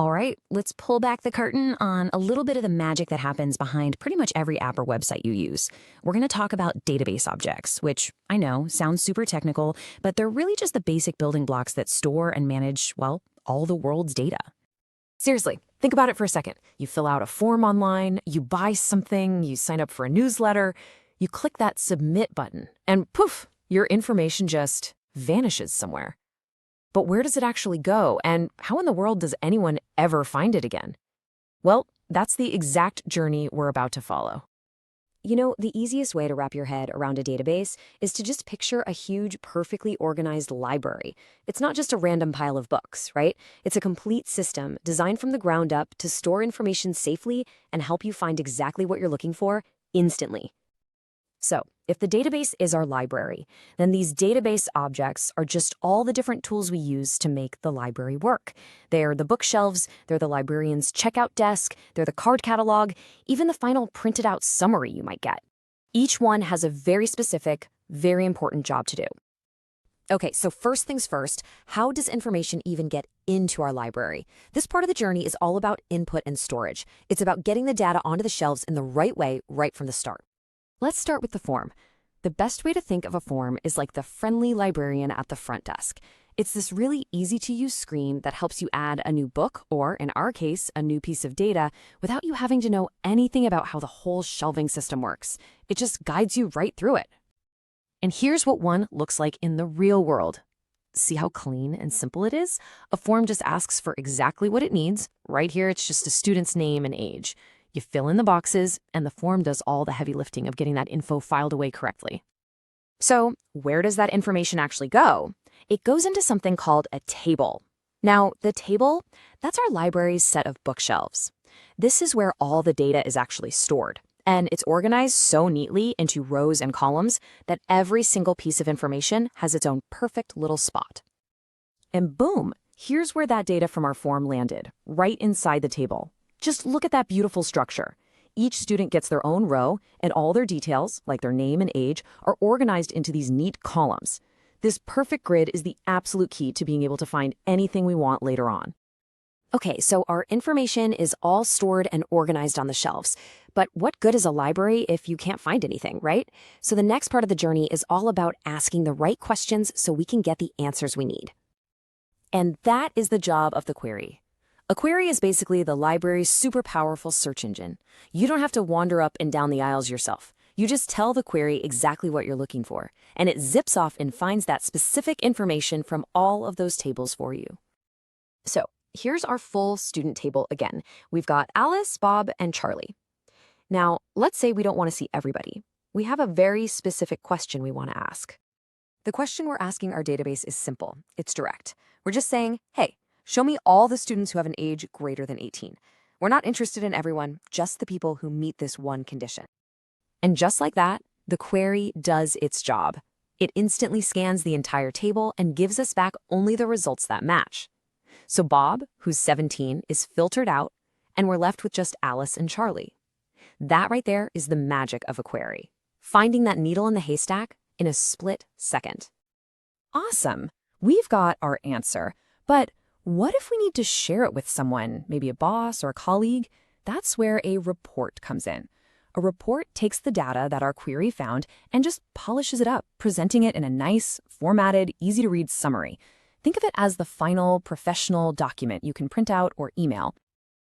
All right, let's pull back the curtain on a little bit of the magic that happens behind pretty much every app or website you use. We're going to talk about database objects, which I know sounds super technical, but they're really just the basic building blocks that store and manage, well, all the world's data. Seriously, think about it for a second. You fill out a form online, you buy something, you sign up for a newsletter, you click that submit button, and poof, your information just vanishes somewhere. But where does it actually go, and how in the world does anyone ever find it again? Well, that's the exact journey we're about to follow. You know, the easiest way to wrap your head around a database is to just picture a huge, perfectly organized library. It's not just a random pile of books, right? It's a complete system designed from the ground up to store information safely and help you find exactly what you're looking for instantly. So, if the database is our library, then these database objects are just all the different tools we use to make the library work. They're the bookshelves, they're the librarian's checkout desk, they're the card catalog, even the final printed out summary you might get. Each one has a very specific, very important job to do. Okay, so first things first, how does information even get into our library? This part of the journey is all about input and storage. It's about getting the data onto the shelves in the right way right from the start. Let's start with the form. The best way to think of a form is like the friendly librarian at the front desk. It's this really easy-to-use screen that helps you add a new book, or in our case, a new piece of data, without you having to know anything about how the whole shelving system works. It just guides you right through it. And here's what one looks like in the real world. See how clean and simple it is? A form just asks for exactly what it needs. Right here, it's just a student's name and age. You fill in the boxes, and the form does all the heavy lifting of getting that info filed away correctly. So, where does that information actually go? It goes into something called a table. Now, the table, that's our library's set of bookshelves. This is where all the data is actually stored, and it's organized so neatly into rows and columns that every single piece of information has its own perfect little spot. And boom, here's where that data from our form landed, right inside the table. Just look at that beautiful structure. Each student gets their own row, and all their details, like their name and age, are organized into these neat columns. This perfect grid is the absolute key to being able to find anything we want later on. Okay, so our information is all stored and organized on the shelves. But what good is a library if you can't find anything, right? So the next part of the journey is all about asking the right questions so we can get the answers we need. And that is the job of the query. A query is basically the library's super powerful search engine. You don't have to wander up and down the aisles yourself. You just tell the query exactly what you're looking for, and it zips off and finds that specific information from all of those tables for you. So here's our full student table again. We've got Alice, Bob, and Charlie. Now, let's say we don't want to see everybody. We have a very specific question we want to ask. The question we're asking our database is simple. It's direct. We're just saying, hey, show me all the students who have an age greater than 18. We're not interested in everyone, just the people who meet this one condition. And just like that, the query does its job. It instantly scans the entire table and gives us back only the results that match. So Bob, who's 17, is filtered out, and we're left with just Alice and Charlie. That right there is the magic of a query. Finding that needle in the haystack in a split second. Awesome. We've got our answer, but what if we need to share it with someone, maybe a boss or a colleague? That's where a report comes in. A report takes the data that our query found and just polishes it up, presenting it in a nice, formatted, easy-to-read summary. Think of it as the final professional document you can print out or email.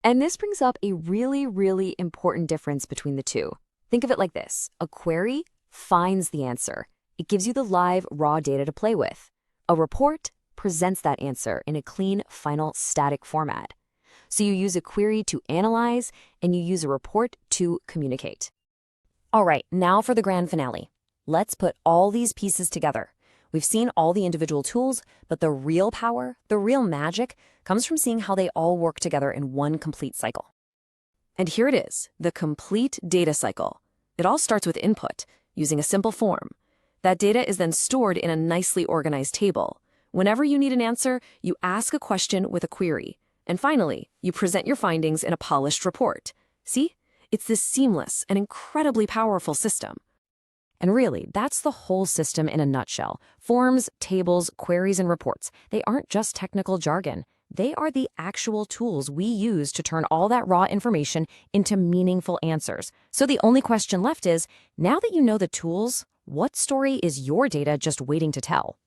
And this brings up a really, really important difference between the two. Think of it like this. A query finds the answer. It gives you the live, raw data to play with. A report presents that answer in a clean, final, static format. So you use a query to analyze, and you use a report to communicate. All right, now for the grand finale. Let's put all these pieces together. We've seen all the individual tools, but the real power, the real magic, comes from seeing how they all work together in one complete cycle. And here it is, the complete data cycle. It all starts with input, using a simple form. That data is then stored in a nicely organized table. Whenever you need an answer, you ask a question with a query. And finally, you present your findings in a polished report. See? It's this seamless and incredibly powerful system. And really, that's the whole system in a nutshell. Forms, tables, queries, and reports. They aren't just technical jargon. They are the actual tools we use to turn all that raw information into meaningful answers. So the only question left is, now that you know the tools, what story is your data just waiting to tell?